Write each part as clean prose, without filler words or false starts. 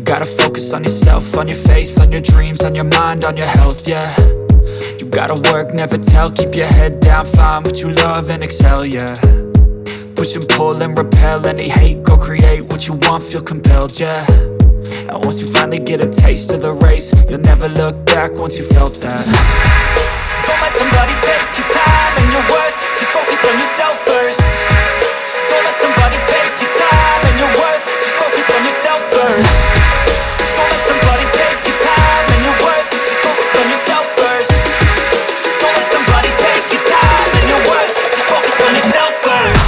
Gotta focus on yourself, on your faith, on your dreams, on your mind, on your health, yeah. You gotta work, never tell, keep your head down, find what you love and excel, yeah. Push and pull and repel any hate, go create what you want, feel compelled, yeah. And once you finally get a taste of the race, you'll never look back once you felt that. Don't let somebody take your time and your worth, just focus on yourself first. Don't let somebody take your time and your worth, just focus on yourself first. Don't let somebody take your time and your worth, just focus on yourself first. Don't let somebody take your time and your worth, just focus on yourself first.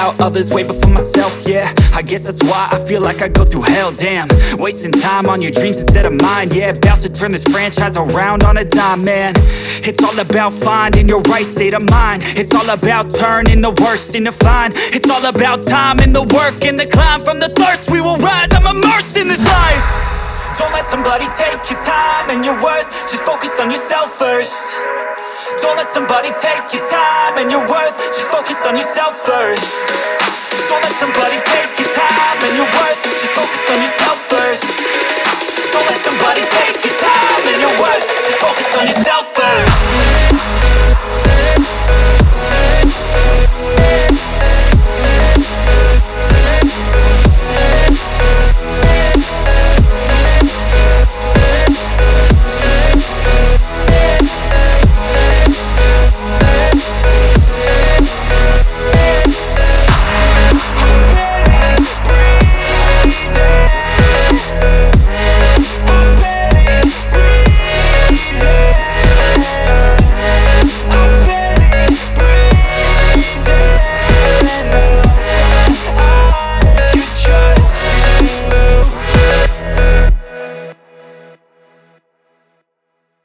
about others way before myself, yeah. I guess that's why I feel like I go through hell, damn. Wasting time on your dreams instead of mine, yeah. About to turn this franchise around on a dime, man. It's all about finding your right state of mind. It's all about turning the worst into fine. It's all about time and the work and the climb. From the thirst we will rise, I'm immersed in this life. Don't let somebody take your time and your worth. Just focus on yourself first. Don't let somebody take your time and your worth. Just focus on yourself first.